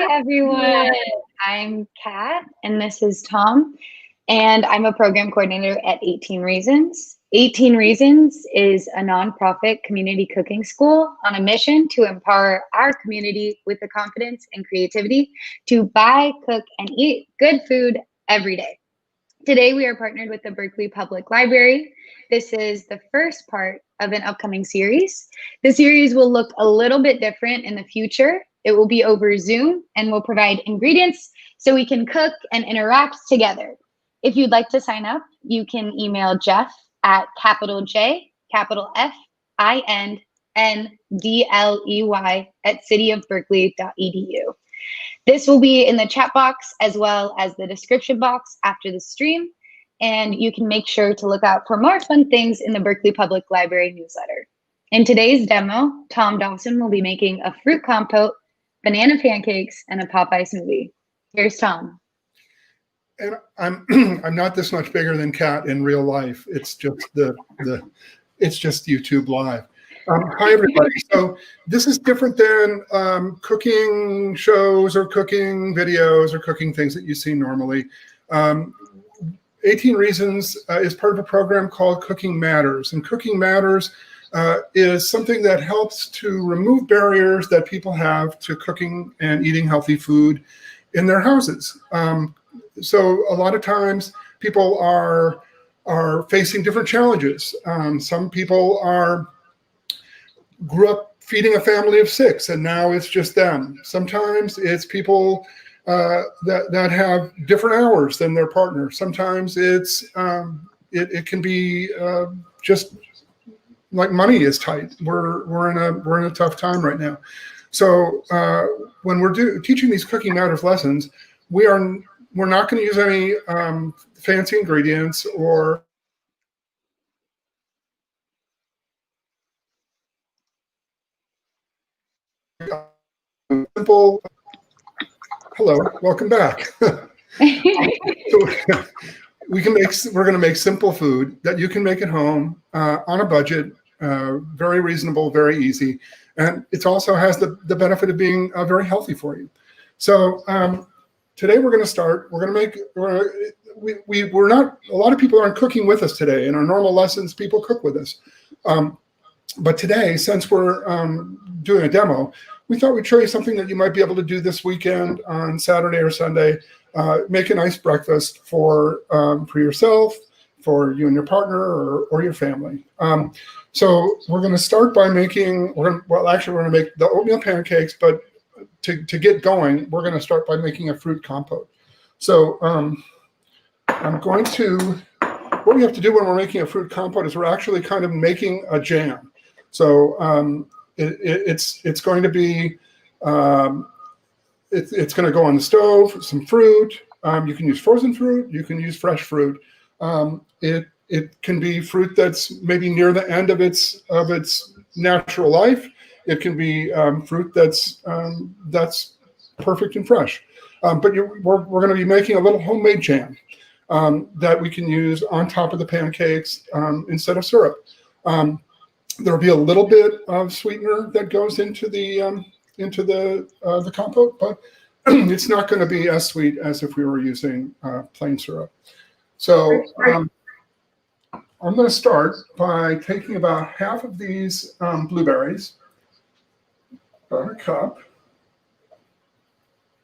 everyone. I'm Kat, and this is Tom, and I'm a program coordinator at 18 Reasons. 18 Reasons is a nonprofit community cooking school on a mission to empower our community with the confidence and creativity to buy, cook, and eat good food every day. Today, we are partnered with the Berkeley Public Library. This is the first part of an upcoming series. The series will look a little bit different in the future. It will be over Zoom and will provide ingredients so we can cook and interact together. If you'd like to sign up, you can email Jeff at capital J, capital FINNDLEY at cityofberkeley.edu. This will be in the chat box as well as the description box after the stream, and you can make sure to look out for more fun things in the Berkeley Public Library newsletter. In today's demo, Tom Dawson will be making a fruit compote, banana pancakes, and a Popeye smoothie. Here's Tom. And I'm not this much bigger than Kat in real life. It's just it's just YouTube Live. Hi everybody. So this is different than cooking shows or cooking videos or cooking things that you see normally. 18 Reasons is part of a program called Cooking Matters, and Cooking Matters is something that helps to remove barriers that people have to cooking and eating healthy food in their houses. So a lot of times people are facing different challenges. Some people grew up feeding a family of 6 and now it's just them. Sometimes it's people that have different hours than their partner. Sometimes it can be just like money is tight. We're in a tough time right now. So when we're teaching these Cooking Matters lessons, we're not going to use any fancy ingredients or simple. Hello, welcome back. So we're going to make simple food that you can make at home on a budget, very reasonable, very easy, and it also has the benefit of being very healthy for you. So today we're going to start. We're not. A lot of people aren't cooking with us today. In our normal lessons, people cook with us. But today, since we're doing a demo, we thought we'd show you something that you might be able to do this weekend on Saturday or Sunday. Make a nice breakfast for yourself, for you and your partner, or your family. So we're going to start by making. We're going to make the oatmeal pancakes, but to get going, we're going to start by making a fruit compote. So I'm going to. What we have to do when we're making a fruit compote is we're actually kind of making a jam. So it's going to be it's going to go on the stove. Some fruit. You can use frozen fruit. You can use fresh fruit. It can be fruit that's maybe near the end of its natural life. It can be fruit that's perfect and fresh. But we're going to be making a little homemade jam that we can use on top of the pancakes instead of syrup. There'll be a little bit of sweetener that goes into the compote, but it's not going to be as sweet as if we were using plain syrup. So I'm going to start by taking about half of these blueberries, about a cup.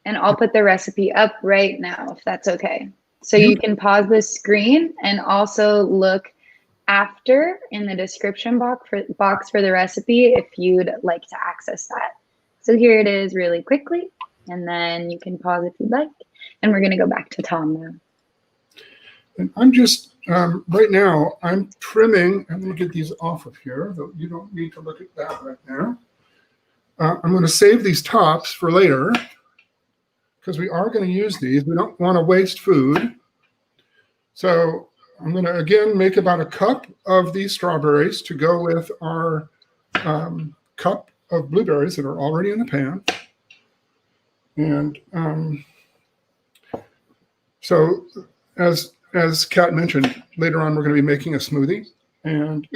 And I'll put the recipe up right now, if that's okay. So you can pause the screen and also look after in the description box for the recipe if you'd like to access that. So here it is really quickly, and then you can pause if you'd like. And we're going to go back to Tom now. And I'm just, right now, I'm trimming. I'm going to get these off of here, though you don't need to look at that right now. I'm going to save these tops for later because we are going to use these. We don't want to waste food. So I'm going to, again, make about a cup of these strawberries to go with our cup of blueberries that are already in the pan. And so as Kat mentioned, later on we're going to be making a smoothie, and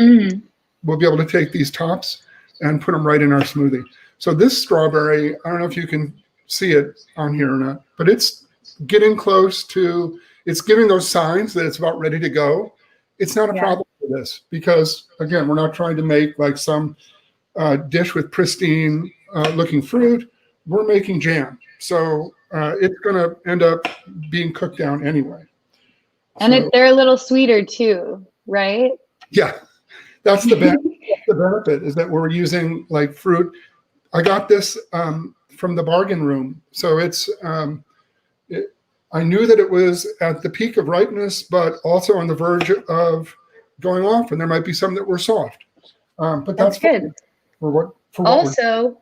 we'll be able to take these tops and put them right in our smoothie. So this strawberry, I don't know if you can see it on here or not, but it's getting close to, it's giving those signs that it's about ready to go. It's not a problem for this because, again, we're not trying to make like some dish with pristine looking fruit. We're making jam. So it's going to end up being cooked down anyway. And they're a little sweeter too, right? Yeah, that's the benefit is that we're using like fruit. I got this from the bargain room. So it's, I knew that it was at the peak of ripeness, but also on the verge of going off, and there might be some that were soft. But that's good. For what also,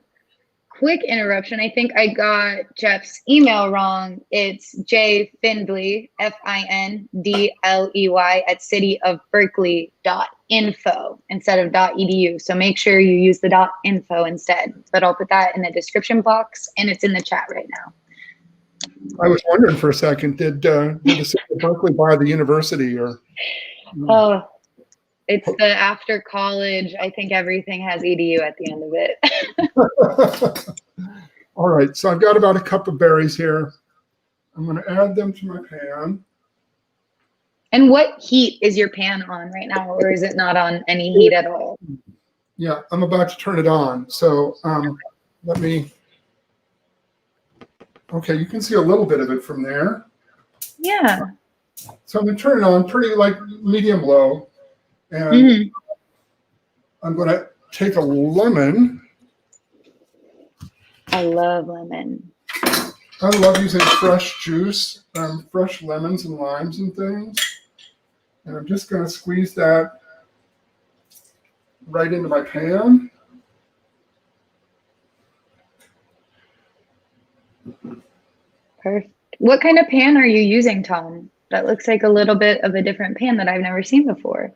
quick interruption. I think I got Jeff's email wrong. It's jfindley, FINDLEY at cityofberkeley.info instead of .edu. So make sure you use the .info instead. But I'll put that in the description box, and it's in the chat right now. I was wondering for a second, did the city of Berkeley buy the university or? Oh, it's the after college. I think everything has edu at the end of it. All right, so I've got about a cup of berries here. I'm going to add them to my pan. And what heat is your pan on right now, or is it not on any heat at all? Yeah, I'm about to turn it on. So let me. Okay, you can see a little bit of it from there. Yeah. So I'm going to turn it on pretty like medium low. And I'm going to take a lemon. I love lemon. I love using fresh juice, fresh lemons and limes and things. And I'm just going to squeeze that right into my pan. Perfect. What kind of pan are you using, Tom? That looks like a little bit of a different pan that I've never seen before.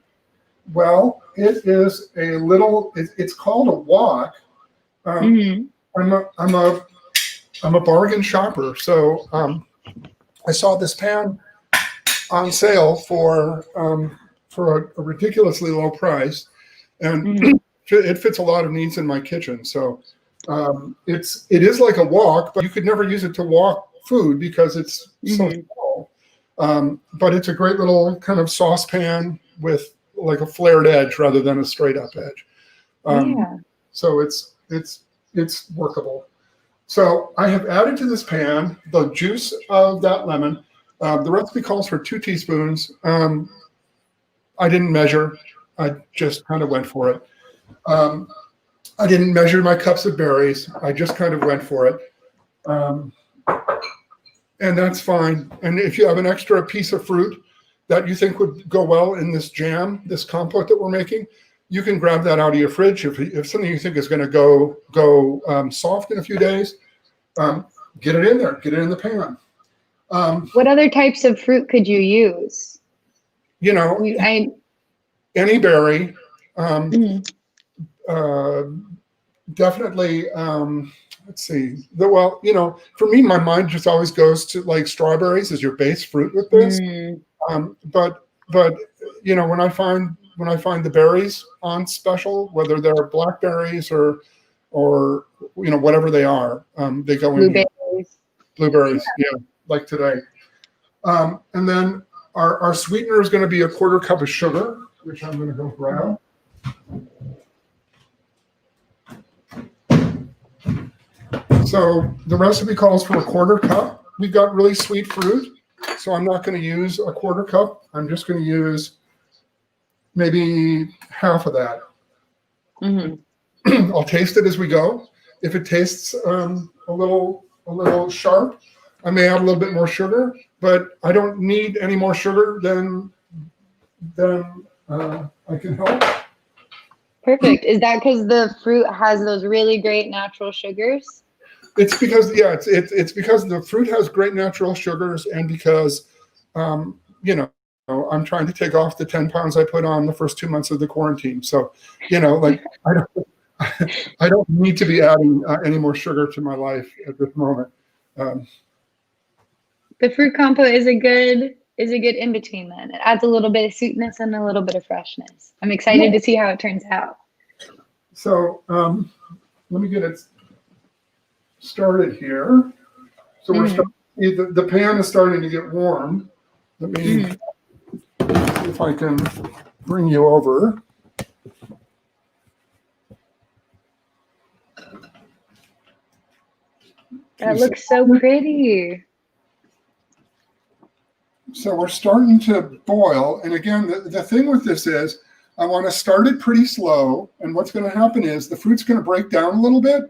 Well, it is a little. It's called a wok. I'm a bargain shopper, so I saw this pan on sale for a ridiculously low price, and it fits a lot of needs in my kitchen. So it is like a wok, but you could never use it to wok food because it's so small. But it's a great little kind of saucepan with like a flared edge rather than a straight up edge. So it's workable. So I have added to this pan the juice of that lemon. The recipe calls for 2 teaspoons. I didn't measure. I just kind of went for it. I didn't measure my cups of berries. I just kind of went for it. And that's fine. And if you have an extra piece of fruit that you think would go well in this jam, this compote that we're making, you can grab that out of your fridge. If something you think is going to go soft in a few days, get it in there, get it in the pan. What other types of fruit could you use? You know, any berry. Definitely. Let's see. For me, my mind just always goes to like strawberries as your base fruit with this. But when I find the berries on special, whether they're blackberries or whatever they are, they go in. Blueberries, yeah, like today. And then our sweetener is going to be a 1/4 cup of sugar, which I'm going to go grab. So the recipe calls for a 1/4 cup. We've got really sweet fruit, so I'm not going to use a 1/4 cup. I'm just going to use maybe half of that. I'll taste it as we go. If it tastes a little sharp, I may add a little bit more sugar, but I don't need any more sugar than I can help. Perfect. Is that because the fruit has those really great natural sugars? It's because it's because the fruit has great natural sugars, and because I'm trying to take off the 10 pounds I put on the first 2 months of the quarantine. So I don't need to be adding any more sugar to my life at this moment. The fruit compote is a good in between then. It adds a little bit of sweetness and a little bit of freshness. I'm excited to see how it turns out. So let me get it started here. So we're starting, the pan is starting to get warm. Let me see if I can bring you over. That looks so pretty. So we're starting to boil. And again, the thing with this is I want to start it pretty slow. And what's going to happen is the fruit's going to break down a little bit.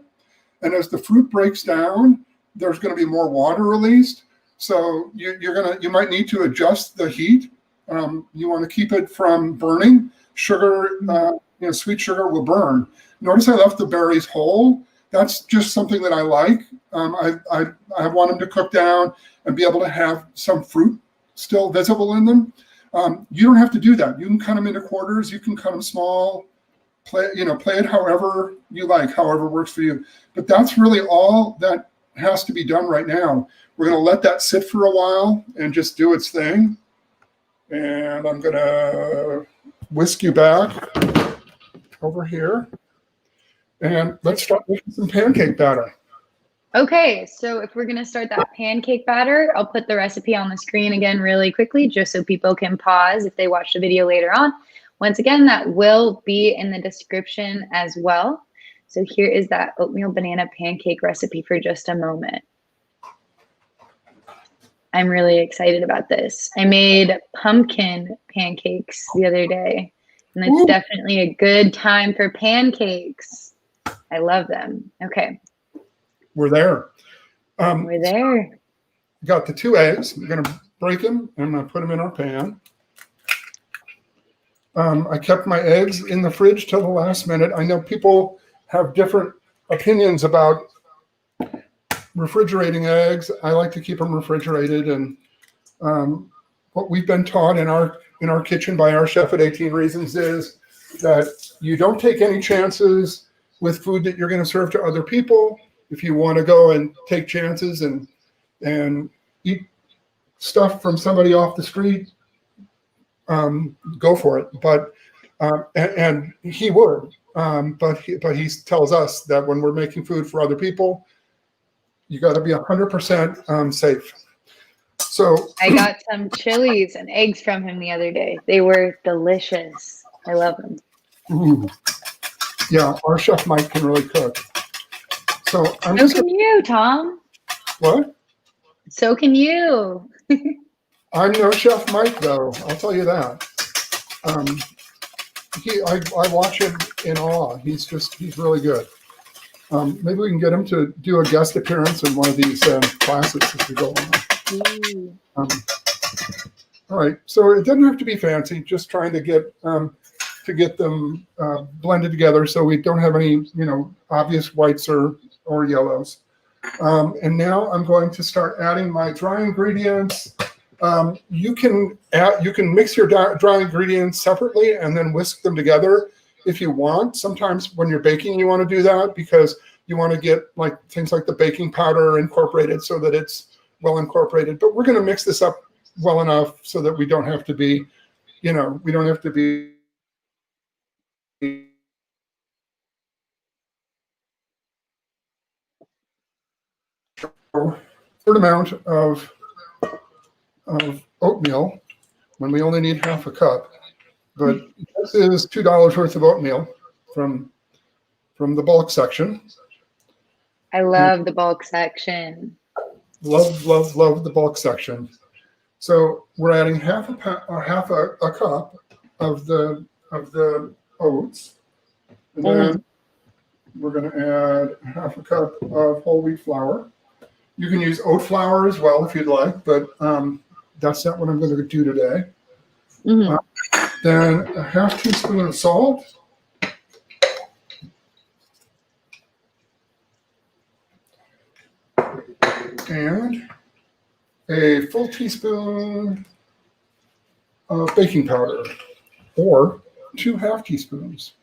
And as the fruit breaks down, there's going to be more water released. So you might need to adjust the heat. You want to keep it from burning. Sugar, sweet sugar will burn. Notice I left the berries whole. That's just something that I like. I want them to cook down and be able to have some fruit still visible in them. You don't have to do that. You can cut them into quarters. You can cut them small. Play it however you like, however works for you. But that's really all that has to be done right now. We're going to let that sit for a while and just do its thing. And I'm going to whisk you back over here. And let's start making some pancake batter. Okay, so if we're gonna start that pancake batter, I'll put the recipe on the screen again really quickly, just so people can pause if they watch the video later on. Once again, that will be in the description as well. So here is that oatmeal banana pancake recipe for just a moment. I'm really excited about this. I made pumpkin pancakes the other day, and it's definitely a good time for pancakes. I love them. Okay. We're there. We're there. Got the 2 eggs. I'm going to break them and I'm going to put them in our pan. I kept my eggs in the fridge till the last minute. I know people have different opinions about refrigerating eggs. I like to keep them refrigerated. And what we've been taught in our kitchen by our chef at 18 Reasons is that you don't take any chances with food that you're going to serve to other people. If you want to go and take chances and eat stuff from somebody off the street, go for it. But and he would, but he tells us that when we're making food for other people, you got to be 100% safe. So I got some chilies and eggs from him the other day. They were delicious. I love them. Ooh. Yeah, our chef Mike can really cook. So So can you, Tom. What? So can you. I'm no Chef Mike, though. I'll tell you that. I watch him in awe. He's really good. Maybe we can get him to do a guest appearance in one of these classes as we go on. All right. So it doesn't have to be fancy. Just trying to get them blended together so we don't have any, obvious whites or yellows. And now I'm going to start adding my dry ingredients. You can mix your dry ingredients separately and then whisk them together if you want. Sometimes when you're baking, you want to do that because you want to get things like the baking powder incorporated so that it's well incorporated. But we're going to mix this up well enough so that we don't have to be, third amount of oatmeal when we only need half a cup. But this is $2 worth of oatmeal from the bulk section. I love the bulk section. Love the bulk section. So we're adding half a cup of the oats, and then we're going to add half a cup of whole wheat flour. You can use oat flour as well if you'd like, but that's not what I'm going to do today. Then a half teaspoon of salt. And a full teaspoon of baking powder, or 2 half teaspoons.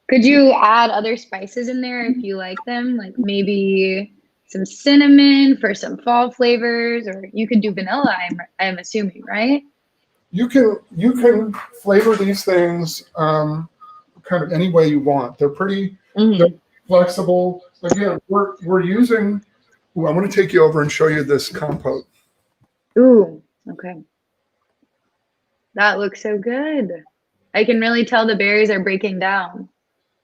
Could you add other spices in there if you like them? Like maybe some cinnamon for some fall flavors, or you could do vanilla, I'm assuming, right? You can flavor these things kind of any way you want. They're pretty they're flexible. Again, we're using Ooh, I want to take you over and show you this compote. Ooh, okay. That looks so good. I can really tell the berries are breaking down.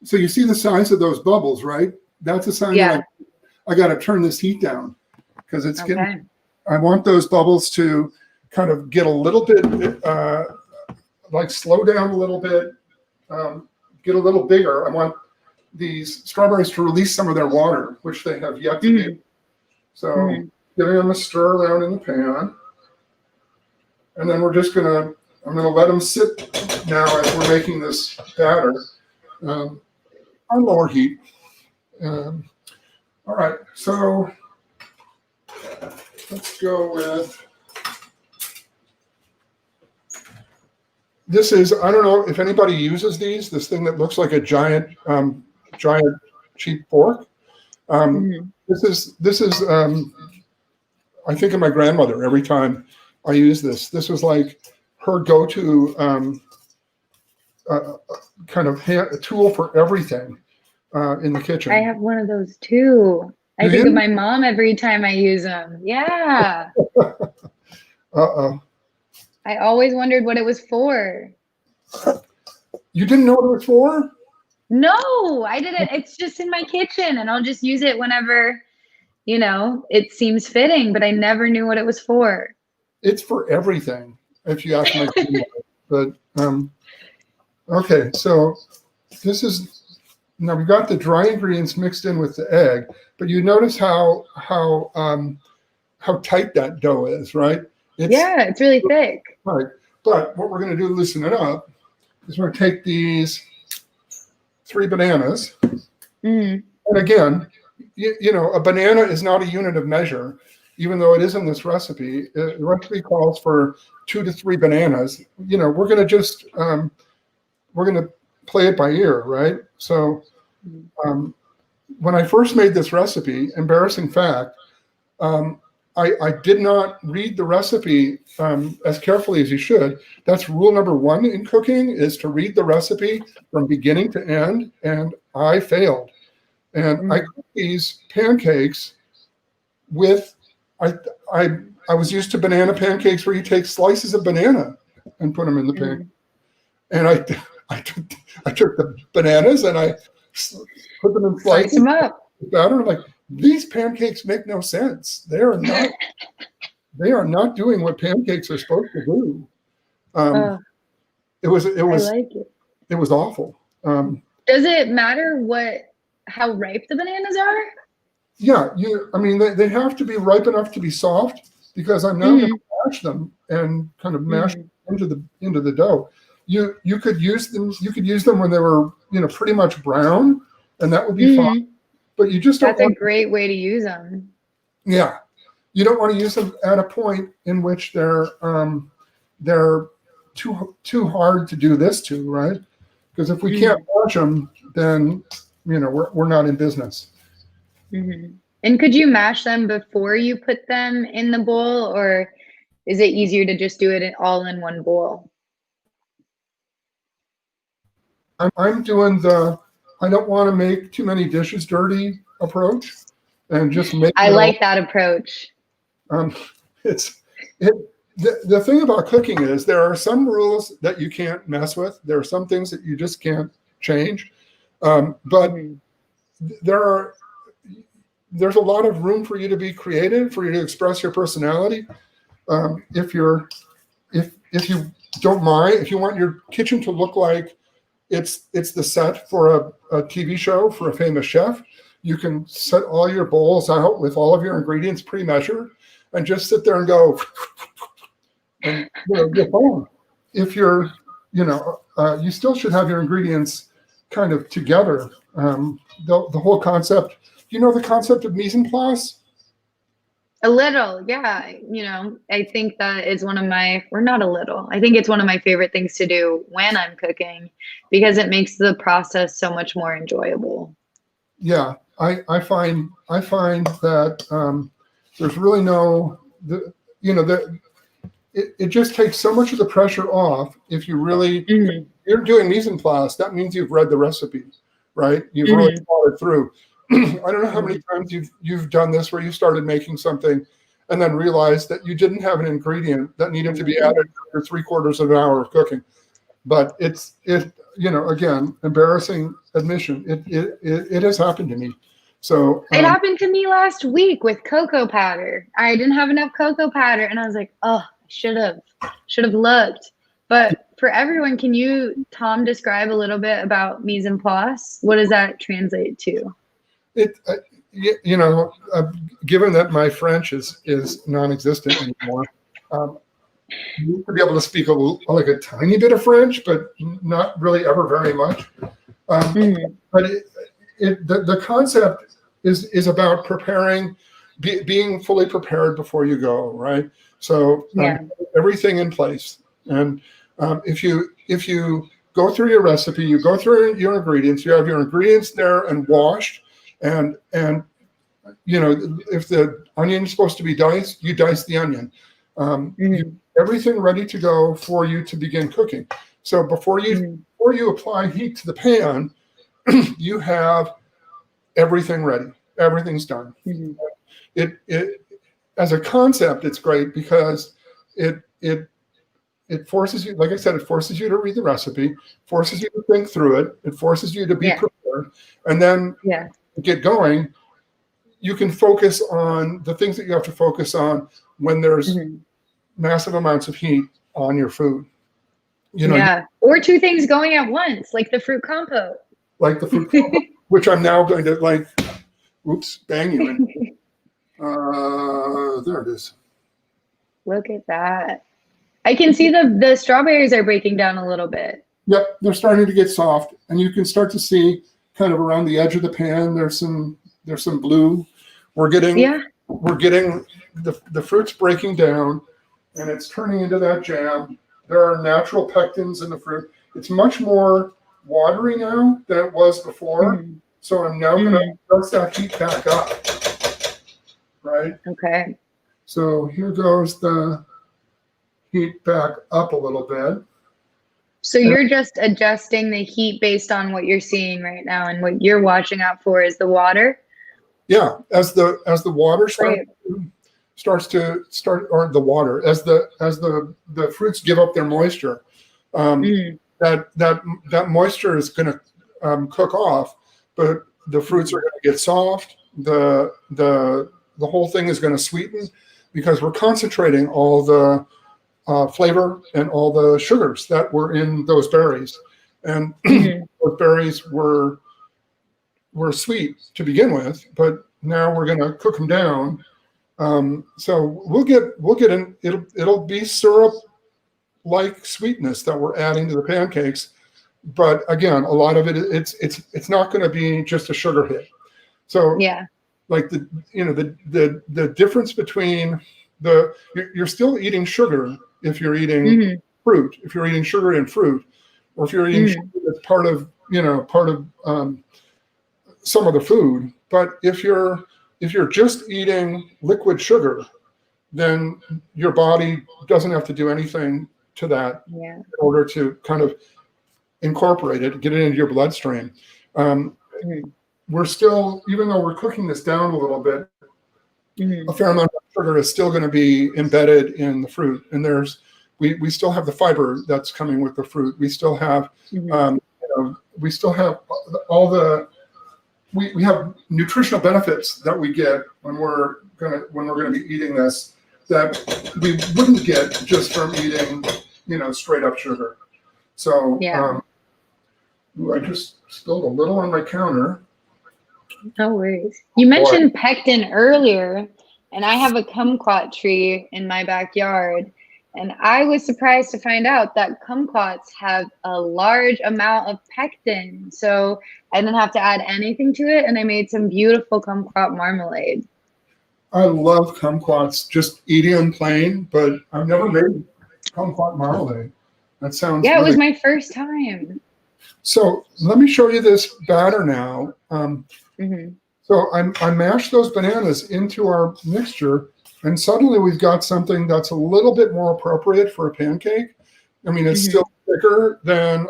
So you see the size of those bubbles, right? That's a sign that I got to turn this heat down because it's getting, I want those bubbles to kind of get a little bit, like slow down a little bit, get a little bigger. I want these strawberries to release some of their water, which they have yet to do. So giving them a stir around in the pan. And then we're just gonna, I'm gonna let them sit now as we're making this batter on lower heat. All right, so let's go with, this is, I don't know if anybody uses these, this thing that looks like a giant, giant cheap fork. This is I think of my grandmother every time I use this. This was like her go-to kind of tool for everything in the kitchen. I have one of those too. I think of my mom every time I use them. Yeah. Uh-oh. I always wondered what it was for. You didn't know what it was for? No, I didn't. It's just in my kitchen and I'll just use it whenever, you know, it seems fitting, but I never knew what it was for. It's for everything, if you ask my but okay, so this is, now we've got the dry ingredients mixed in with the egg, but you notice how tight that dough is, right? It's really thick. Right, but what we're going to do to loosen it up is we're going to take these 3 bananas, and again, you know, a banana is not a unit of measure, even though it is in this recipe. The recipe calls for 2 to 3 bananas. You know, we're going to just, we're going to play it by ear, right? So when I first made this recipe, embarrassing fact, I did not read the recipe as carefully as you should. That's rule number 1 in cooking, is to read the recipe from beginning to end, and I failed. And I cooked these pancakes with, I was used to banana pancakes where you take slices of banana and put them in the pan. And I took the bananas and I put them in slices. Slice them up. Batter. Like, these pancakes make no sense. They are not doing what pancakes are supposed to do. It was I like it. It was awful. Does it matter how ripe the bananas are? Yeah, I mean, they have to be ripe enough to be soft, because I'm now going to mash them and kind of mash them into the dough. You could use them. You could use them when they were, you know, pretty much brown, and that would be fine. But you just don't. That's a great way to use them. Yeah, you don't want to use them at a point in which they're too hard to do this to, right? Because if we can't mash them, then, you know, we're not in business. And could you mash them before you put them in the bowl, or is it easier to just do it all in one bowl? I'm doing the, I don't want to make too many dishes dirty approach, and just make. I like that approach. The thing about cooking is there are some rules that you can't mess with. There are some things that you just can't change. But there's a lot of room for you to be creative, for you to express your personality. If you don't mind, if you want your kitchen to look like it's the set for a TV show for a famous chef, you can set all your bowls out with all of your ingredients pre-measured and just sit there and go, and, you know, get home. If you're, you know, you still should have your ingredients kind of together. The whole concept, you know, the concept of mise en place? A little, yeah. You know, I think that is one of my, or not a little, I think it's one of my favorite things to do when I'm cooking, because it makes the process so much more enjoyable. Yeah, I find that there's really no, it just takes so much of the pressure off. If you really, you're doing mise en place, that means you've read the recipe, right? You've really thought it through. I don't know how many times you've done this where you started making something and then realized that you didn't have an ingredient that needed to be added after 3/4 of an hour of cooking. But again, embarrassing admission. It has happened to me. So it happened to me last week with cocoa powder. I didn't have enough cocoa powder, and I was like, oh, should have looked. But for everyone, can you, Tom, describe a little bit about mise en place? What does that translate to? Given that my French is non-existent anymore, you need to be able to speak like a tiny bit of French, but not really ever very much. But the concept is about preparing, being fully prepared before you go, right? So everything in place. And if you go through your recipe, you go through your ingredients, you have your ingredients there and washed, and if the onion is supposed to be diced, you dice the onion. Everything ready to go for you to begin cooking. So before you apply heat to the pan, you have everything ready. Everything's done. It as a concept, it's great because it forces you, like I said, it forces you to read the recipe, forces you to think through it, it forces you to be prepared, and then get going. You can focus on the things that you have to focus on when there's massive amounts of heat on your food. Or two things going at once, like the fruit compote. Which I'm now going to bang you in. There it is. Look at that. I can see the strawberries are breaking down a little bit. Yep, they're starting to get soft, and you can start to see kind of around the edge of the pan. There's some blue. We're getting the fruit's breaking down, and it's turning into that jam. There are natural pectins in the fruit. It's much more watery now than it was before. So I'm now going to press that heat back up. Right? Okay. So here goes the heat back up a little bit. So you're just adjusting the heat based on what you're seeing right now, and what you're watching out for is the water? Yeah, as the water starts to as the fruits give up their moisture, that moisture is going to cook off, but the fruits are going to get soft. The whole thing is going to sweeten because we're concentrating all the flavor and all the sugars that were in those berries, and those berries were sweet to begin with, but now we're going to cook them down. So we'll get in. It'll be syrup like sweetness that we're adding to the pancakes, but again, a lot of it's not going to be just a sugar hit. So like the difference between you're still eating sugar if you're eating fruit, if you're eating sugar in fruit, or if you're eating sugar that's part of some of the food. But if you're just eating liquid sugar, then your body doesn't have to do anything to that in order to kind of incorporate it, get it into your bloodstream. We're still, even though we're cooking this down a little bit, a fair amount of sugar is still going to be embedded in the fruit, and we still have the fiber that's coming with the fruit. We still have we still have all the we have nutritional benefits that we get when we're gonna be eating this that we wouldn't get just from eating straight up sugar. So I just spilled a little on my counter. No worries. You mentioned pectin earlier, and I have a kumquat tree in my backyard, and I was surprised to find out that kumquats have a large amount of pectin. So I didn't have to add anything to it, and I made some beautiful kumquat marmalade. I love kumquats, just eating them plain, but I've never made kumquat marmalade. That sounds it was my first time. So let me show you this batter now. So I mashed those bananas into our mixture, and suddenly we've got something that's a little bit more appropriate for a pancake. I mean, it's still thicker than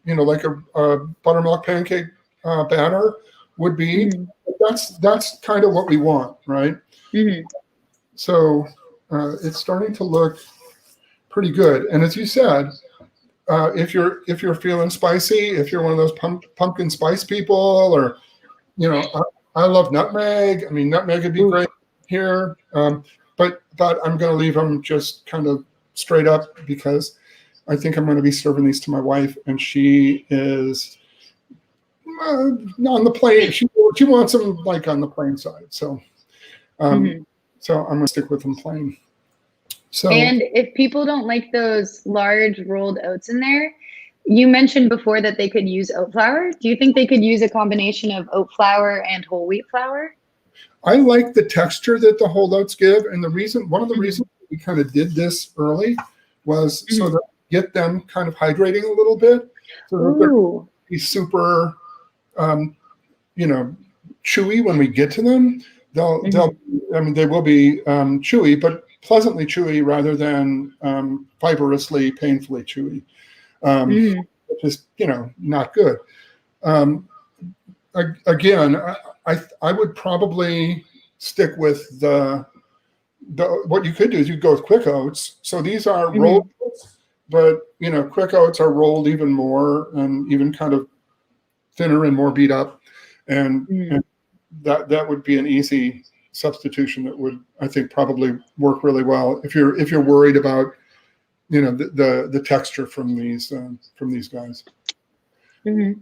like a buttermilk pancake batter, would be. Mhm. That's kind of what we want, right? Mhm. So it's starting to look pretty good. And as you said, if you're feeling spicy, if you're one of those pumpkin spice people, or I love nutmeg. I mean, nutmeg would be Ooh. great here. But I'm going to leave them just kind of straight up because I think I'm going to be serving these to my wife, and she is on the plain. She wants them like on the plain side. So Mhm. so I'm going to stick with them plain. So And if people don't like those large rolled oats in there, you mentioned before that they could use oat flour. Do you think they could use a combination of oat flour and whole wheat flour? I like the texture that the whole oats give, and one of the Mhm. reasons we kind of did this early was so Mhm. that get them kind of hydrating a little bit, so that they're Ooh. be super, um, chewy when we get to them. Mhm. I mean, they will be chewy, but pleasantly chewy rather than fibrously, painfully chewy, Mhm. which is, not good. Um, Again, I would probably stick with what you could do is you go with quick oats. So these are rolled Mhm. oats, but quick oats are rolled even more and even kind of thinner and more beat up, and Mhm. that would be an easy substitution that would, I think, probably work really well if you're worried about the texture from these guys. Mhm.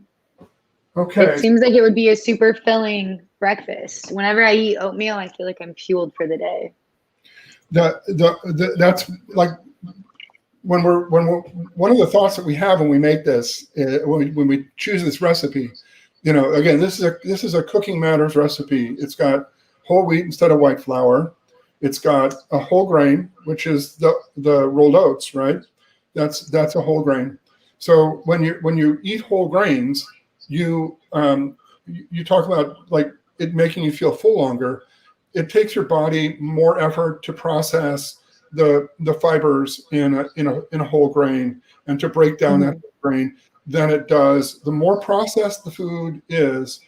It Okay. seems like it would be a super filling breakfast. Whenever I eat oatmeal, I feel like I'm fueled for the day. That's like when we're one of the thoughts that we have when we make this, when we choose this recipe, again, this is a Cooking Matters recipe. It's got whole wheat instead of white flour. It's got a whole grain, which is the rolled oats, right? That's a whole grain. So when you eat whole grains, you talk about like it making you feel full longer. It takes your body more effort to process the fibers in a whole grain and to break down that Mhm. grain than it does. The more processed the food is,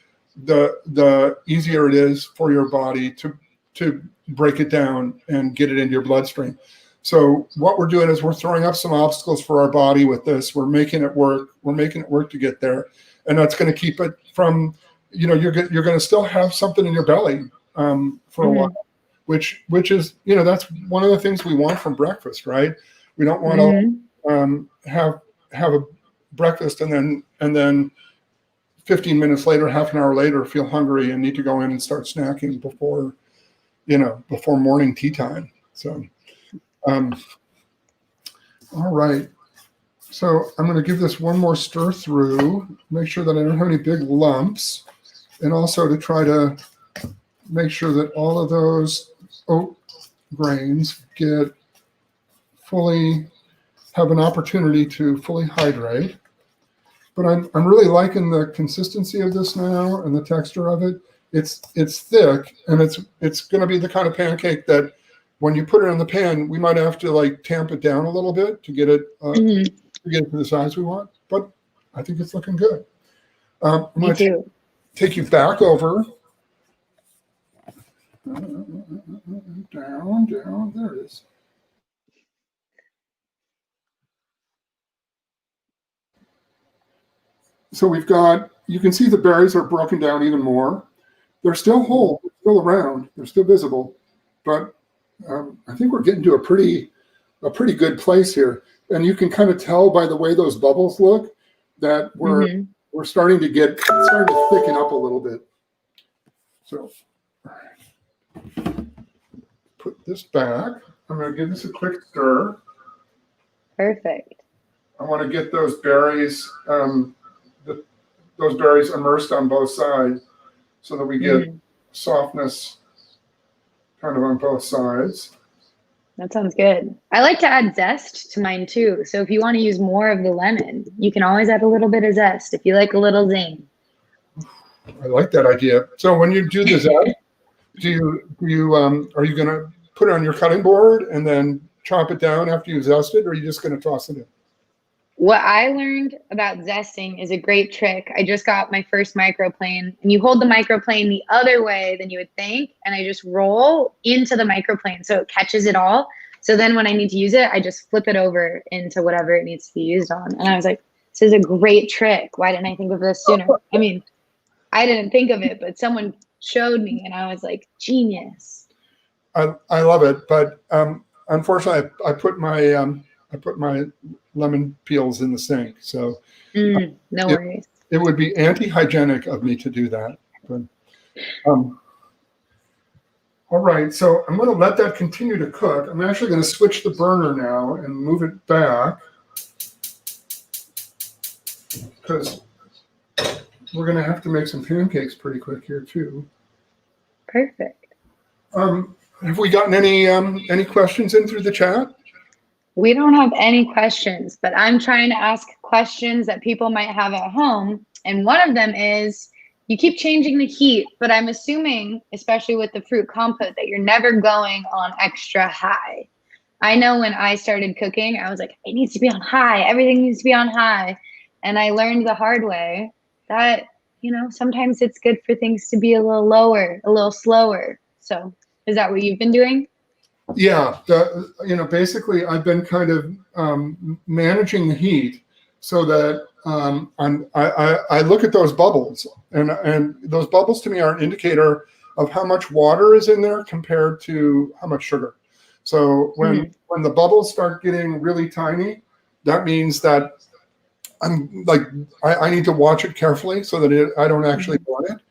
the easier it is for your body to break it down and get it into your bloodstream. So what we're doing is we're throwing up some obstacles for our body with this. We're making it work. We're making it work to get there, and that's going to keep it from. You're going to still have something in your belly for a while, Mhm. which is that's one of the things we want from breakfast, right? We don't want Mhm. to have a breakfast and then 15 minutes later, half an hour later, feel hungry and need to go in and start snacking before morning tea time. So um, all right, so I'm going to give this one more stir through, make sure that I don't have any big lumps, and also to try to make sure that all of those oat grains have an opportunity to fully hydrate. But I'm really liking the consistency of this now and the texture of it. It's thick, and it's going to be the kind of pancake that when you put it in the pan, we might have to like tamp it down a little bit to get it Mhm. to the size we want. But I think it's looking good. I'm Me going to too. take you back over. Down, down. There it is. So you can see the berries are broken down even more. They're still whole, they're still around, they're still visible, but I think we're getting to a pretty good place here. And you can kind of tell by the way those bubbles look that Mhm. we're starting to thicken up a little bit. So put this back. I'm going to give this a quick stir. Perfect. I want to get those berries immersed on both sides so that we get Mhm. softness kind of on both sides. That sounds good. I like to add zest to mine too. So if you want to use more of the lemon, you can always add a little bit of zest if you like a little zing. I like that idea. So when you do this, are you going to put it on your cutting board and then chop it down after you zest it, or are you just going to toss it in? What I learned about zesting is a great trick. I just got my first microplane, and you hold the microplane the other way than you would think, and I just roll into the microplane so it catches it all. So then when I need to use it, I just flip it over into whatever it needs to be used on. And I was like, this is a great trick. Why didn't I think of this sooner? I mean, I didn't think of it, but someone showed me, and I was like, genius. I love it, but unfortunately, I put my lemon peels in the sink, so No worries. it would be anti-hygienic of me to do that. But, all right, so I'm going to let that continue to cook. I'm actually going to switch the burner now and move it back because we're going to have to make some pancakes pretty quick here too. Perfect. Have we gotten any questions in through the chat? We don't have any questions, but I'm trying to ask questions that people might have at home. And one of them is, you keep changing the heat, but I'm assuming, especially with the fruit compote, that you're never going on extra high. I know when I started cooking, I was like, it needs to be on high. Everything needs to be on high. And I learned the hard way that, sometimes it's good for things to be a little lower, a little slower. So is that what you've been doing? Yeah, basically I've been kind of managing the heat so that I look at those bubbles, and those bubbles to me are an indicator of how much water is in there compared to how much sugar. So when the bubbles start getting really tiny, that means that I'm like, I need to watch it carefully so that I don't actually burn it,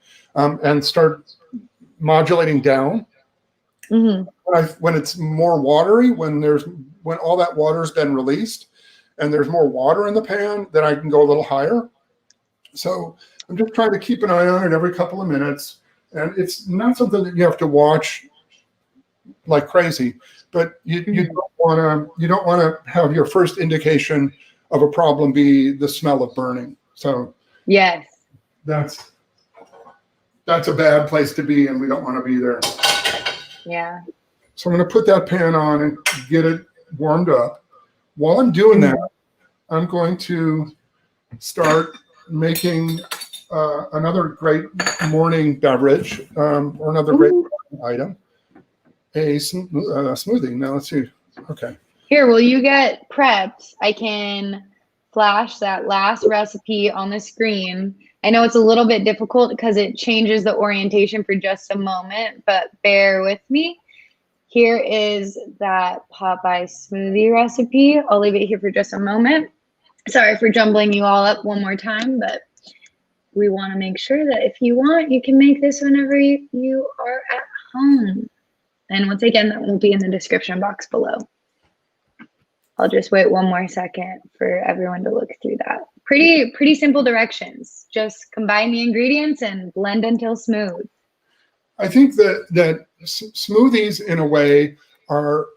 and start modulating down. When it's more watery, when all that water's been released and there's more water in the pan, then I can go a little higher. So I'm just trying to keep an eye on it every couple of minutes. And it's not something that you have to watch like crazy, but you don't want to have your first indication of a problem be the smell of burning. So yes, that's a bad place to be, and we don't want to be there. Yeah. So I'm going to put that pan on and get it warmed up. While I'm doing that, I'm going to start making another great morning beverage, or another great item, a smoothie. Now let's see. Okay. Here, while you get prepped, I can flash that last recipe on the screen. I know it's a little bit difficult because it changes the orientation for just a moment, but bear with me. Here is that Popeye smoothie recipe. I'll leave it here for just a moment. Sorry for jumbling you all up one more time, but we want to make sure that if you want, you can make this whenever you are at home. And once again, that will be in the description box below. I'll just wait one more second for everyone to look through that. Pretty simple directions. Just combine the ingredients and blend until smooth. I think that smoothies, in a way, are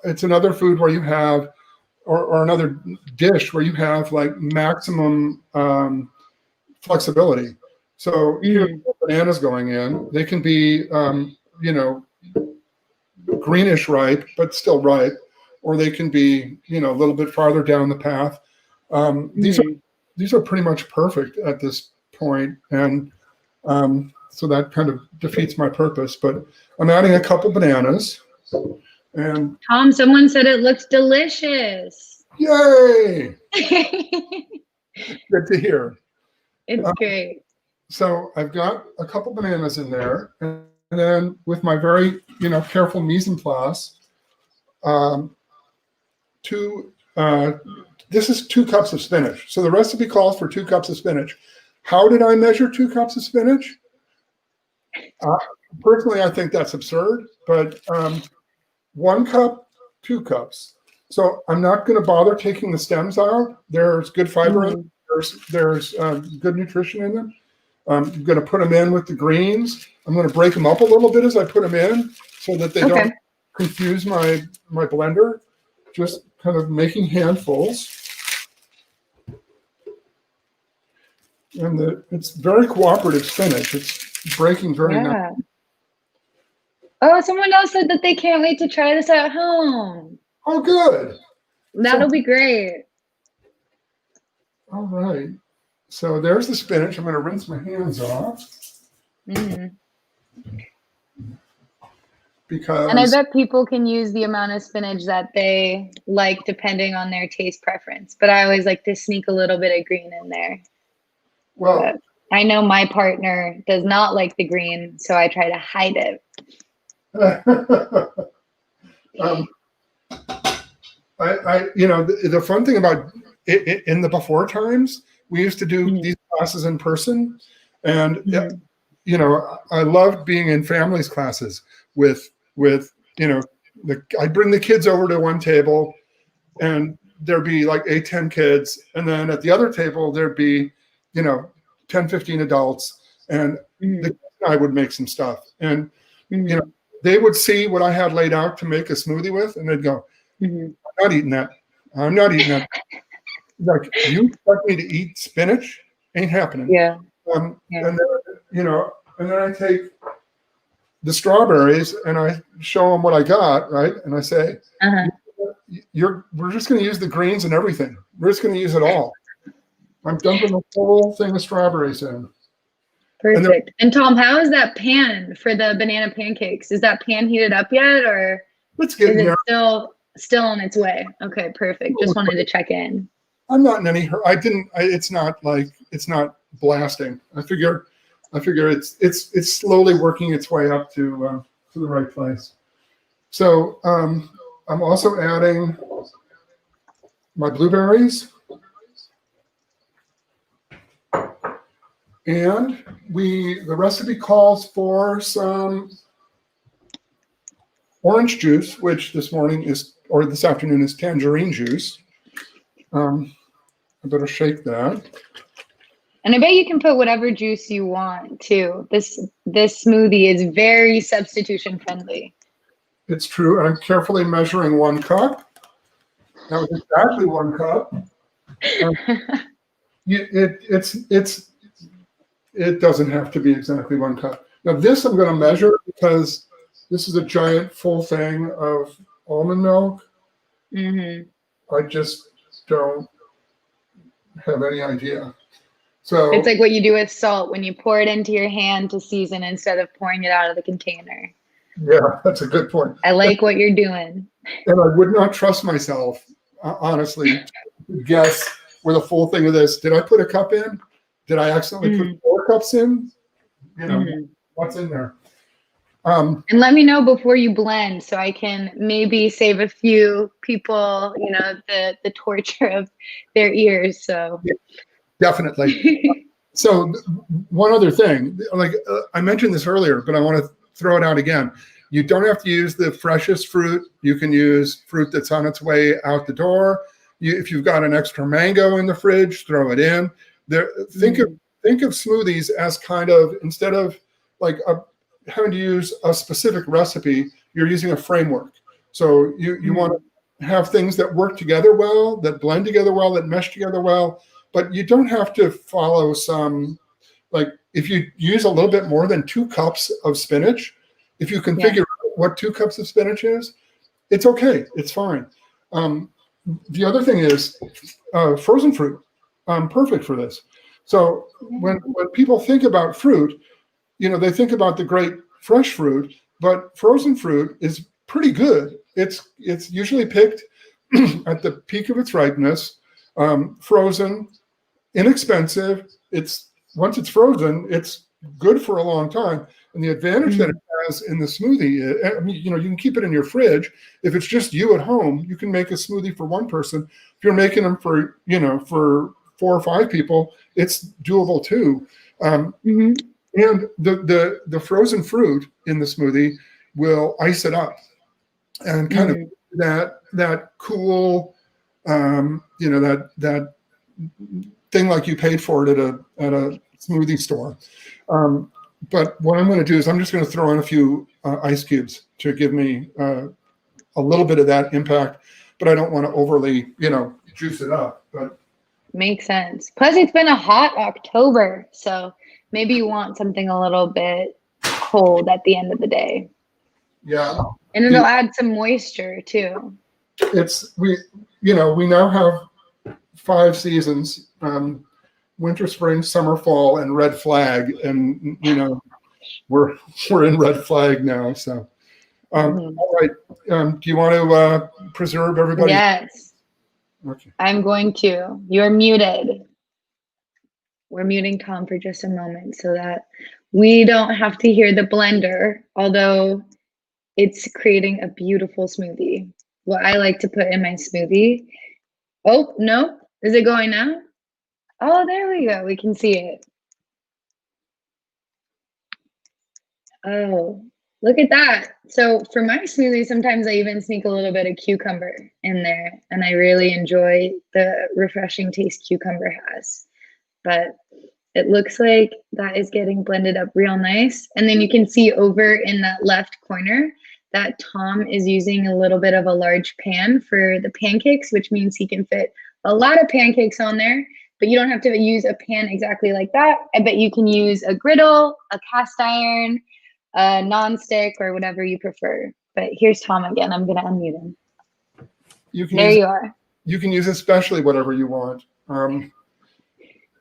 it's another food where you have, or another dish where you have like maximum flexibility. So here, bananas going in, they can be greenish ripe, but still ripe, or they can be a little bit farther down the path. These are pretty much perfect at this point, and so that kind of defeats my purpose. But I'm adding a couple bananas. And Tom, someone said it looks delicious. Yay! Good to hear. It's great. So I've got a couple bananas in there, and then with my very careful mise en place, this is 2 cups of spinach. So the recipe calls for 2 cups of spinach. How did I measure 2 cups of spinach? Personally, I think that's absurd, but 1 cup, 2 cups. So I'm not going to bother taking the stems out. There's good fiber in them. There's good nutrition in them. I'm going to put them in with the greens. I'm going to break them up a little bit as I put them in so that they don't confuse my blender. Just kind of making handfuls. And it's very cooperative spinach. It's breaking very nice. Oh, someone else said that they can't wait to try this at home. Oh, good. That'll be great. All right. So there's the spinach. I'm going to rinse my hands off And I because, bet people can use the amount of spinach that they like depending on their taste preference. But I always like to sneak a little bit of green in there. well, But I know my partner does not like the green, so I try to hide it. the fun thing about it, in the before times, we used to do these classes in person, and I loved being in families classes with I'd bring the kids over to one table, and there'd be like 8, 10 kids, and then at the other table there'd be 10, 15 adults, and I would make some stuff, and they would see what I had laid out to make a smoothie with, and they'd go, I'm not eating that. I'm not eating that. Like, you expect me to eat spinach? Ain't happening. Yeah. And then, and then I take the strawberries and I show them what I got, right? And I say, we're just going to use the greens and everything. We're just going to use it all. I'm dumping the whole thing of strawberries in. Perfect. And Tom, how is that pan for the banana pancakes? Is that pan heated up yet, or let's get is it still on its way? Okay, perfect. Just wanted to check in. I'm not in any hurry. It's not blasting. I figure it's slowly working its way up to the right place. So I'm also adding my blueberries, and the recipe calls for some orange juice, which this afternoon is tangerine juice. I better shake that. And I bet you can put whatever juice you want too. This smoothie is very substitution friendly. It's true. I'm carefully measuring 1 cup. That was exactly 1 cup. It doesn't have to be exactly 1 cup. Now this I'm going to measure because this is a giant full thing of almond milk. I just don't have any idea. So it's like what you do with salt when you pour it into your hand to season instead of pouring it out of the container. Yeah, that's a good point. I like what you're doing. And I would not trust myself, honestly, to guess with a full thing of this. Did I put a cup in? Did I accidentally put 4 cups in? What's in there? And let me know before you blend so I can maybe save a few people, the torture of their ears. So yeah, definitely. So one other thing, I mentioned this earlier, but I want to throw it out again. You don't have to use the freshest fruit. You can use fruit that's on its way out the door. If you've got an extra mango in the fridge, throw it in. Think of smoothies as kind of, instead of having to use a specific recipe, you're using a framework. So you want to have things that work together well, that blend together well, that mesh together well, but you don't have to follow some, if you use a little bit more than 2 cups of spinach, if you can figure out what 2 cups of spinach is, it's okay, it's fine. The other thing is frozen fruit, perfect for this. So when people think about fruit, they think about the great fresh fruit, but frozen fruit is pretty good. It's usually picked at the peak of its ripeness, frozen, inexpensive. Once it's frozen, it's good for a long time. And the advantage that it has in the smoothie, you can keep it in your fridge. If it's just you at home, you can make a smoothie for 1 person. If you're making them for 4 or 5 people, it's doable too. And the frozen fruit in the smoothie will ice it up and kind of that cool, that thing like you paid for it at a smoothie store. But what I'm going to do is I'm just going to throw in a few ice cubes to give me a little bit of that impact, but I don't want to overly, juice it up. But makes sense. Plus, it's been a hot October, so maybe you want something a little bit cold at the end of the day. Yeah. And it'll add some moisture too. We now have, 5 seasons, winter, spring, summer, fall, and red flag. And, you know, we're in red flag now. So, all right. Do you want to preserve everybody? Yes. Okay. I'm going to. You're muted. We're muting Tom for just a moment so that we don't have to hear the blender, although it's creating a beautiful smoothie. What I like to put in my smoothie. Oh, no. Is it going now? Oh, there we go. We can see it. Oh, look at that. So for my smoothie, sometimes I even sneak a little bit of cucumber in there, and I really enjoy the refreshing taste cucumber has. But it looks like that is getting blended up real nice. And then you can see over in that left corner that Tom is using a little bit of a large pan for the pancakes, which means he can fit a lot of pancakes on there. But you don't have to use a pan exactly like that. I bet you can use a griddle, a cast iron, a non-stick, or whatever you prefer. But here's Tom again. I'm going to unmute him. There you are. You can use especially whatever you want.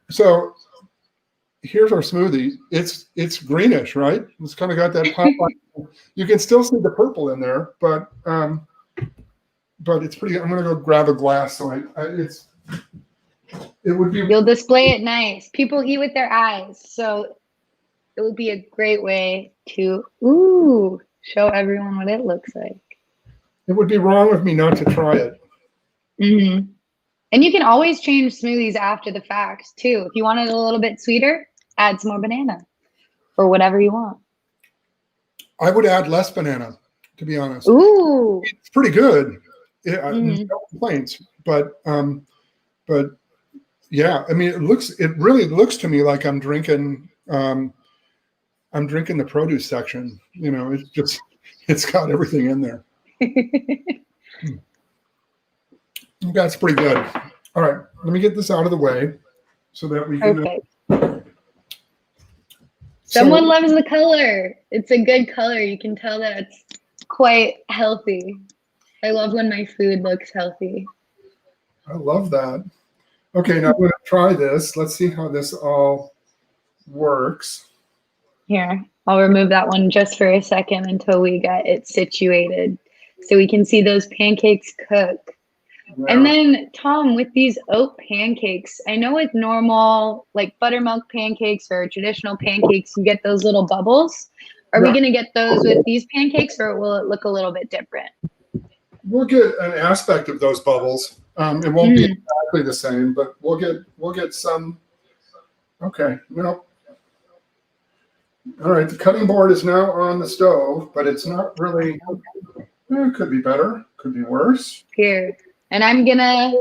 So here's our smoothie. It's greenish, right? It's kind of got that pop. You can still see the purple in there, but it's pretty. I'm going to go grab a glass. So it would be. You'll display it nice. People eat with their eyes, so it would be a great way to show everyone what it looks like. It would be wrong of me not to try it. Mm-hmm. And you can always change smoothies after the fact too. If you want it a little bit sweeter, add some more banana or whatever you want. I would add less banana, to be honest. Ooh, it's pretty good. No complaints, but yeah, I mean, it really looks to me like I'm drinking the produce section. You know, it's got everything in there. That's pretty good. All right, let me get this out of the way so that we can. Perfect. Someone loves the color. It's a good color. You can tell that it's quite healthy. I love when my food looks healthy. I love that. Okay, now I'm going to try this. Let's see how this all works. Here, I'll remove that one just for a second until we get it situated so we can see those pancakes cook. Yeah. And then, Tom, with these oat pancakes, I know with normal, like buttermilk pancakes or traditional pancakes, you get those little bubbles. Are we going to get those with these pancakes, or will it look a little bit different? We'll get an aspect of those bubbles. It won't be exactly the same, but we'll get some. Okay, well, all right. The cutting board is now on the stove, but it's not really. It could be better. Could be worse. Here. And I'm gonna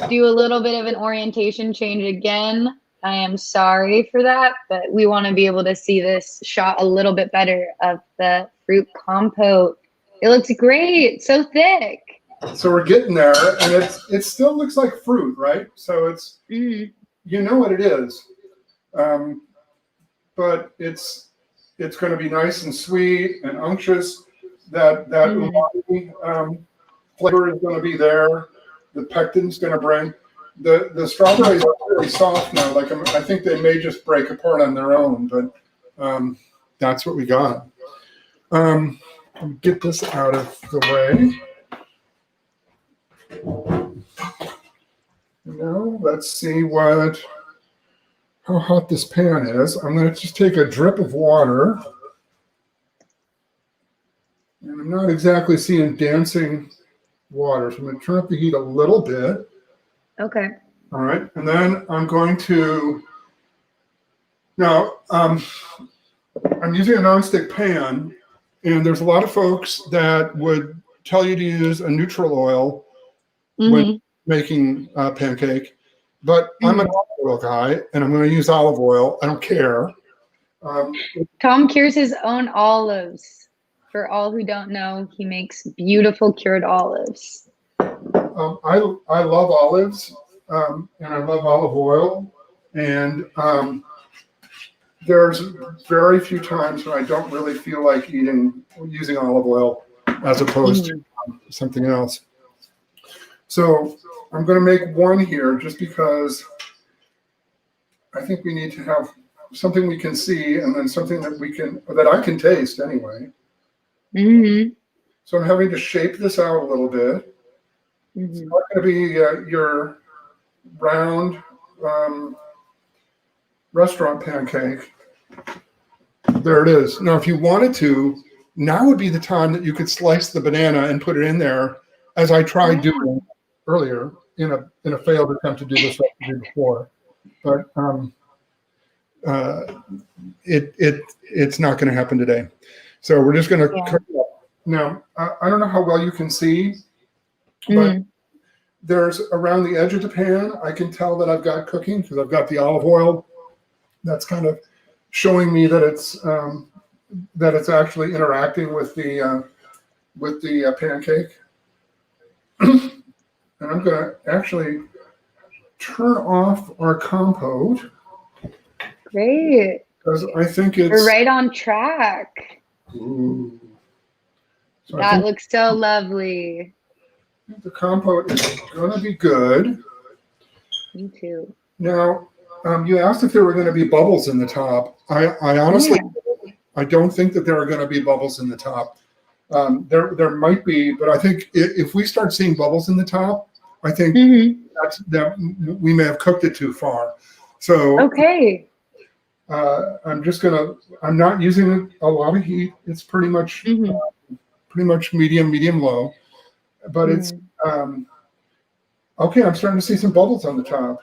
do a little bit of an orientation change again. I am sorry for that, but we want to be able to see this shot a little bit better of the fruit compote. It looks great, so thick. So we're getting there, and it still looks like fruit, right? So it's you know what it is, but it's going to be nice and sweet and unctuous. That umami, flavor is going to be there. The pectin's going to bring the strawberries are really soft now. Like I think they may just break apart on their own, but that's what we got. Get this out of the way. Now let's see how hot this pan is. I'm going to just take a drip of water. And I'm not exactly seeing dancing water, so I'm going to turn up the heat a little bit. Okay. All right, and then I'm going to, now I'm using a nonstick pan, and there's a lot of folks that would tell you to use a neutral oil when making a pancake, but I'm an olive oil guy, and I'm going to use olive oil. I don't care. Tom cures his own olives. For all who don't know, he makes beautiful cured olives. I love olives, and I love olive oil, and there's very few times when I don't really feel like using olive oil as opposed to something else. So I'm going to make one here just because I think we need to have something we can see and then something that I can taste anyway. Mm-hmm. So I'm having to shape this out a little bit. Mm-hmm. It's not going to be your round restaurant pancake. There it is. Now, if you wanted to, now would be the time that you could slice the banana and put it in there, as I tried doing earlier in a failed attempt to do this recipe before. But it's not going to happen today. So we're just going to cook it up. Now, I don't know how well you can see, but there's around the edge of the pan, I can tell that I've got cooking because I've got the olive oil. That's kind of showing me that it's actually interacting with the pancake. And I'm going to actually turn off our compote. Great. Because I think we're right on track. Ooh. So that looks so lovely. The compote is going to be good. Me too. Now, you asked if there were going to be bubbles in the top. I honestly, I don't think that there are going to be bubbles in the top. There might be, but I think if we start seeing bubbles in the top, I think that we may have cooked it too far. So okay. I'm not using a lot of heat. It's pretty much medium low, but it's okay. I'm starting to see some bubbles on the top.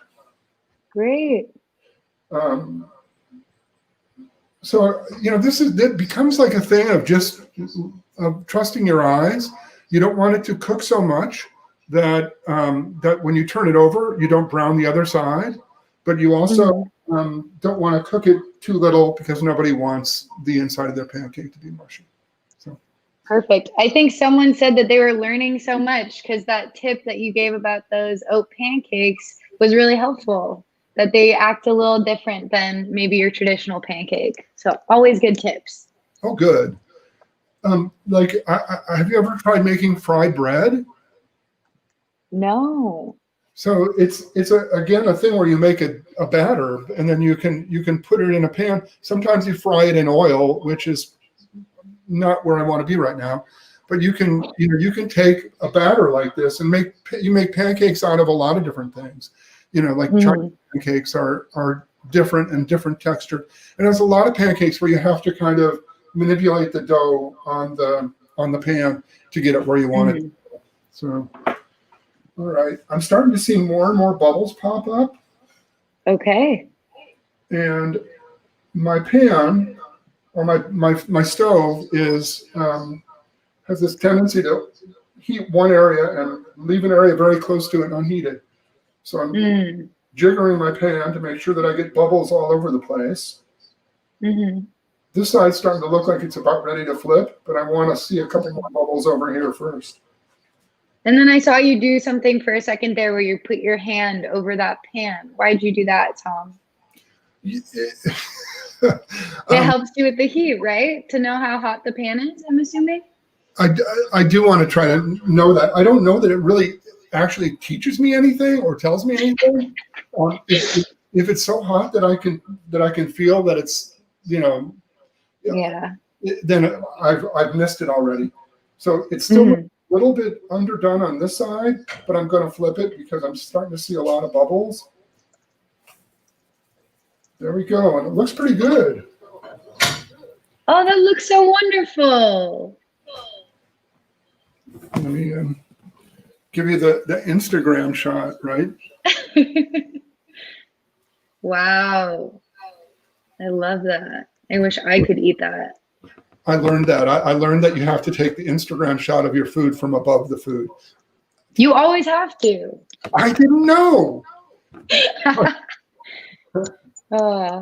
Great. So it becomes like a thing of trusting your eyes. You don't want it to cook so much that when you turn it over, you don't brown the other side, but you also don't want to cook it too little because nobody wants the inside of their pancake to be mushy. So. Perfect. I think someone said that they were learning so much because that tip that you gave about those oat pancakes was really helpful, that they act a little different than maybe your traditional pancake. So always good tips. Oh, good. Have you ever tried making fried bread? No. So it's again a thing where you make a batter and then you can put it in a pan. Sometimes you fry it in oil, which is not where I want to be right now. But you can take a batter like this and make pancakes out of a lot of different things. Like Chinese pancakes are different and different texture. And there's a lot of pancakes where you have to kind of manipulate the dough on the pan to get it where you want it. So. All right, I'm starting to see more and more bubbles pop up. Okay. And my pan or my stove has this tendency to heat one area and leave an area very close to it unheated. So I'm jiggering my pan to make sure that I get bubbles all over the place. This side's starting to look like it's about ready to flip, but I want to see a couple more bubbles over here first. And then I saw you do something for a second there where you put your hand over that pan. Why'd you do that, Tom? It helps you with the heat, right? To know how hot the pan is, I'm assuming? I do want to try to know that. I don't know that it really actually teaches me anything or tells me anything. If it's so hot that I can feel that it's, then I've missed it already. So it's still a little bit underdone on this side, but I'm going to flip it because I'm starting to see a lot of bubbles. There we go, and it looks pretty good. Oh, that looks so wonderful. Let me give you the Instagram shot, right? Wow. I love that. I wish I could eat that. I learned that. I learned that you have to take the Instagram shot of your food from above the food. You always have to. I didn't know. I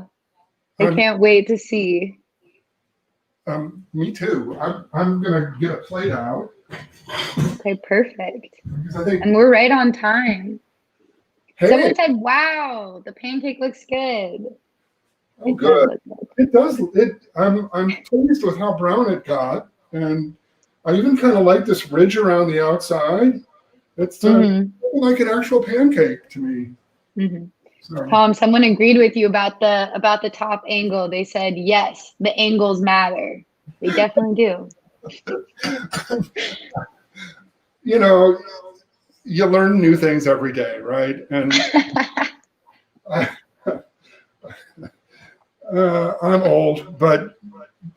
can't wait to see. Me too. I'm gonna get a plate out. Okay, perfect. And we're right on time. Hey. Someone said, "Wow, the pancake looks good." Oh, good. It does. I'm pleased with how brown it got, and I even kind of like this ridge around the outside. It's like an actual pancake to me. Mm-hmm. So. Tom, someone agreed with you about the top angle. They said, yes, the angles matter. They definitely do. You know, you learn new things every day, right? And I'm old, but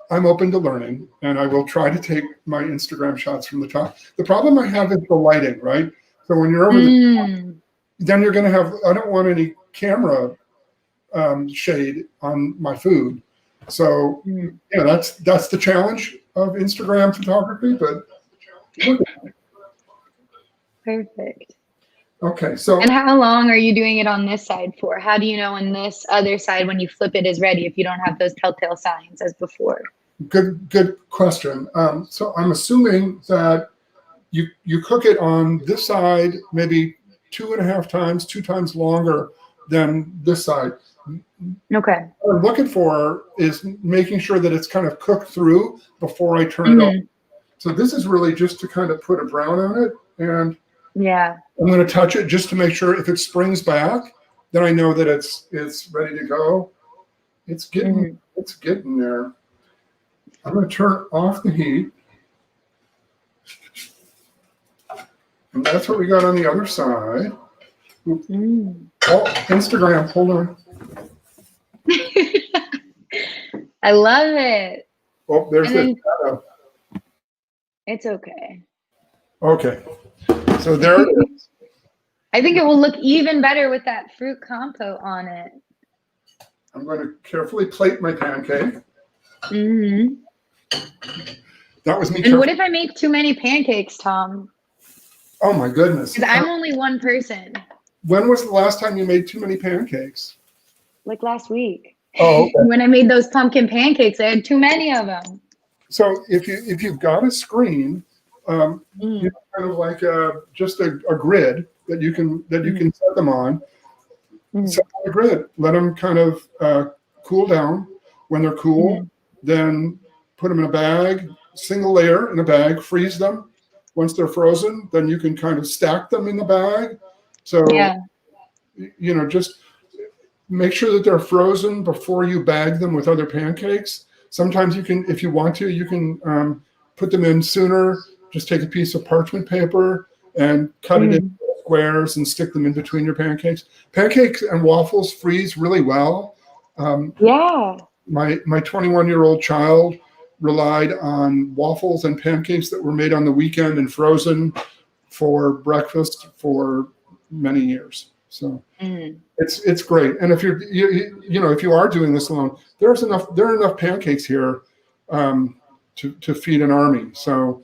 I'm open to learning, and I will try to take my Instagram shots from the top. The problem I have is the lighting, right? So when you're over the top, then you're going to have, I don't want any camera shade on my food. So, yeah, that's the challenge of Instagram photography, but look at it. Perfect. Okay, so. And how long are you doing it on this side for? How do you know when this other side, when you flip it, is ready if you don't have those telltale signs as before? Good question. So I'm assuming that you cook it on this side maybe 2.5 times, 2 times longer than this side. Okay. What I'm looking for is making sure that it's kind of cooked through before I turn it on. So this is really just to kind of put a brown on it, and yeah, I'm going to touch it just to make sure if it springs back, then I know that it's ready to go. It's getting there. I'm going to turn off the heat. And that's what we got on the other side. Oh, Instagram, hold on. I love it. Oh, there's the shadow. It's okay. Okay. So there it is. I think it will look even better with that fruit compote on it. I'm going to carefully plate my pancake. That was me. And what if I make too many pancakes, Tom? Oh my goodness. Because I'm only one person. When was the last time you made too many pancakes? Like last week. Oh, okay. When I made those pumpkin pancakes, I had too many of them. So if you've got a screen, you know, kind of like just a grid that you can set them on. Set on a grid. Let them kind of cool down. When they're cool, then put them in a bag, single layer in a bag, freeze them. Once they're frozen, then you can kind of stack them in the bag. So, you know, just make sure that they're frozen before you bag them with other pancakes. Sometimes you can, if you want to, you can put them in sooner. Just take a piece of parchment paper and cut it in squares and stick them in between your pancakes. Pancakes and waffles freeze really well. My 21-year-old child relied on waffles and pancakes that were made on the weekend and frozen for breakfast for many years. So it's great. And if if you are doing this alone, there are enough pancakes here to feed an army. So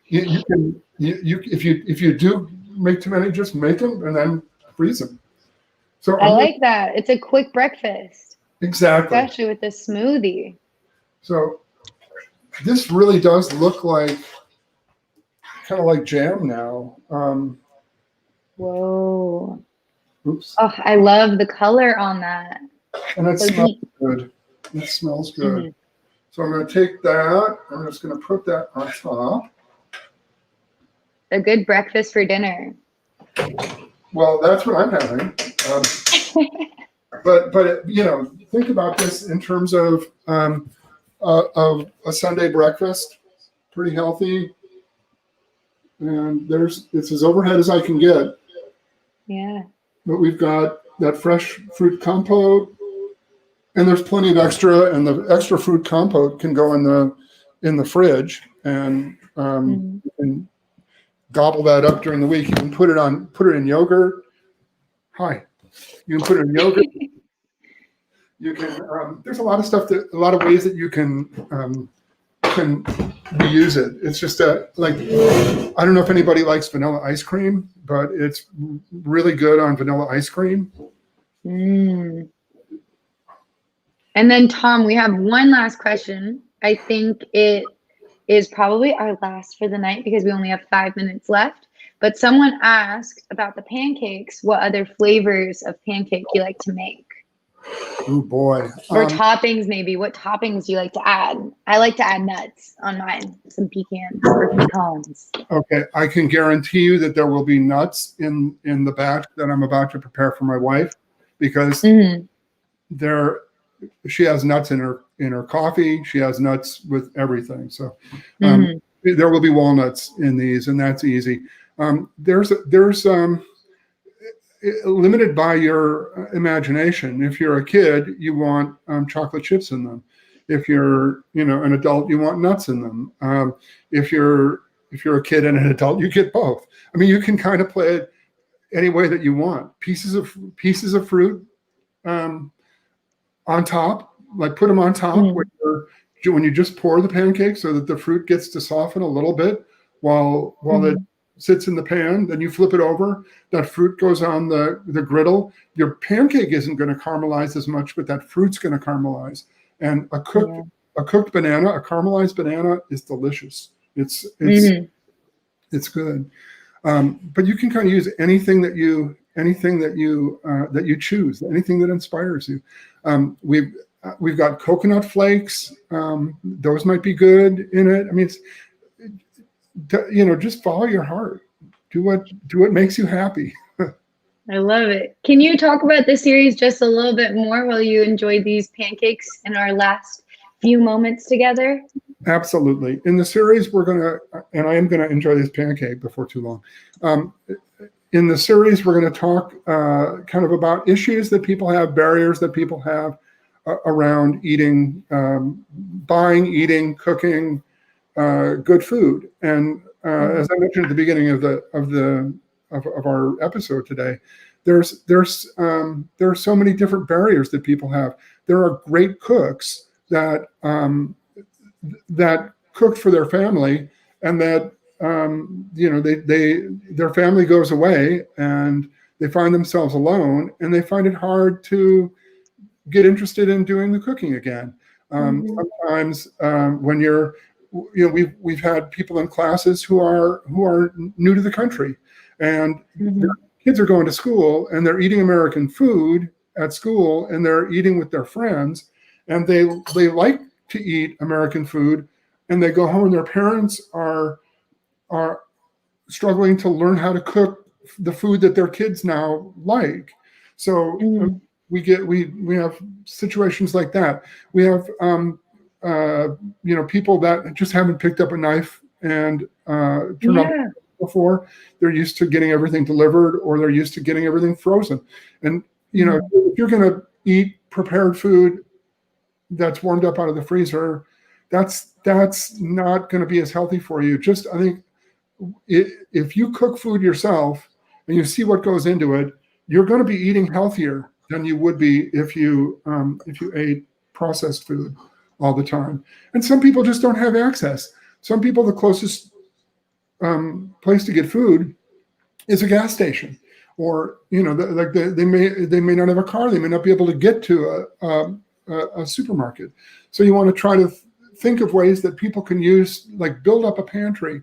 you can if you do make too many, just make them and then freeze them. So I like that. It's a quick breakfast. Exactly. Especially with this smoothie. So this really does look like kind of like jam now. Whoa. Oops. Oh, I love the color on that. And it smells good. It smells good. So I'm going to take that. I'm just going to put that on top. A good breakfast for dinner. Well, that's what I'm having. But you know, think about this in terms of a Sunday breakfast. Pretty healthy. And it's as overhead as I can get. Yeah. But we've got that fresh fruit compote, and there's plenty of extra, and the extra fruit compote can go in the fridge, and you can gobble that up during the week. You can put it in yogurt. Hi. You can put it in yogurt. You can. There's a lot of stuff a lot of ways that you can reuse it. It's just like, I don't know if anybody likes vanilla ice cream, but it's really good on vanilla ice cream. And then Tom, we have one last question. I think it is probably our last for the night because we only have 5 minutes left. But someone asked about the pancakes, what other flavors of pancake you like to make? Oh boy. Or toppings, maybe. What toppings do you like to add? I like to add nuts on mine. Some pecans or pecans. Okay, I can guarantee you that there will be nuts in the batch that I'm about to prepare for my wife, because she has nuts in her coffee. She has nuts with everything. So there will be walnuts in these, and that's easy. There's limited by your imagination. If you're a kid, you want chocolate chips in them. If you're an adult, you want nuts in them. If you're a kid and an adult, you get both. I mean, you can kind of play it any way that you want. Pieces of fruit on top, like put them on top when you just pour the pancake, so that the fruit gets to soften a little bit while it sits in the pan. Then you flip it over. That fruit goes on the griddle. Your pancake isn't going to caramelize as much, but that fruit's going to caramelize. And a cooked banana, a caramelized banana, is delicious. It's good. But you can kind of use anything that you choose, anything that inspires you. We've got coconut flakes. Those might be good in it. I mean, just follow your heart. Do what makes you happy. I love it. Can you talk about this series just a little bit more while you enjoy these pancakes in our last few moments together? Absolutely. In the series, I am going to enjoy this pancake before too long. In the series, we're going to talk kind of about issues that people have, barriers that people have around eating, buying, eating, cooking good food. And as I mentioned at the beginning of our episode today, there are so many different barriers that people have. There are great cooks that cooked for their family, and that their family goes away and they find themselves alone, and they find it hard to get interested in doing the cooking again. Sometimes when we've had people in classes who are new to the country, and their kids are going to school and they're eating American food at school, and they're eating with their friends, and they like to eat American food, and they go home and their parents are struggling to learn how to cook the food that their kids now like. So we have situations like that. We have people that just haven't picked up a knife and turned on before. They're used to getting everything delivered, or they're used to getting everything frozen. And if you're going to eat prepared food that's warmed up out of the freezer, that's not going to be as healthy for you. I think if you cook food yourself and you see what goes into it, you're going to be eating healthier than you would be if you ate processed food all the time. And some people just don't have access. Some people, the closest place to get food is a gas station, or they may not have a car. They may not be able to get to a supermarket. So you want to try to think of ways that people can use, like build up a pantry,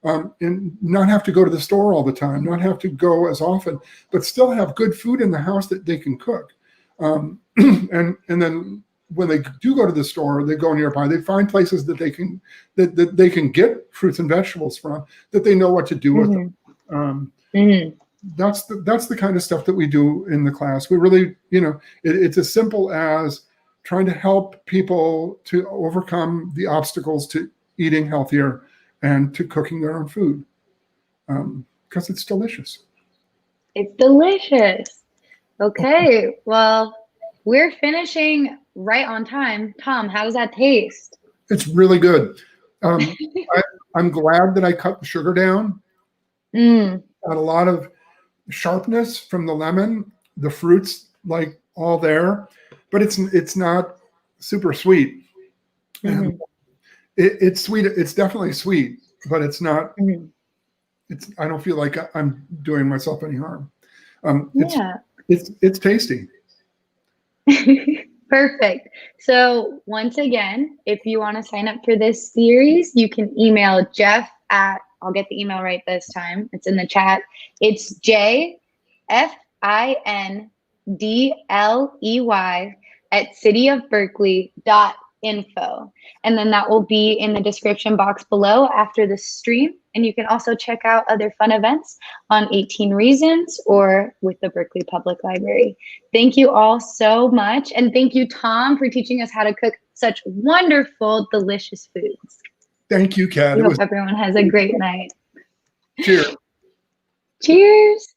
and not have to go to the store all the time, not have to go as often, but still have good food in the house that they can cook. And then when they do go to the store, they go nearby, they find places that they can get fruits and vegetables from, that they know what to do with them. That's the kind of stuff that we do in the class. We really, it's as simple as trying to help people to overcome the obstacles to eating healthier and to cooking their own food, because it's delicious. It's delicious. Okay, well, we're finishing right on time. Tom, how does that taste? It's really good. I'm glad that I cut the sugar down. Got a lot of sharpness from the lemon. The fruit's like all there, but it's not super sweet. And it's sweet. It's definitely sweet, but it's not. I don't feel like I'm doing myself any harm. It's tasty. Perfect. So once again, if you want to sign up for this series, you can email Jeff at, I'll get the email right this time, it's in the chat. It's JFIN DLEY at cityofberkeley.info. And then that will be in the description box below after the stream. And you can also check out other fun events on 18 Reasons or with the Berkeley Public Library. Thank you all so much. And thank you, Tom, for teaching us how to cook such wonderful, delicious foods. Thank you, Kat. I hope everyone has a great night. Cheers. Cheers.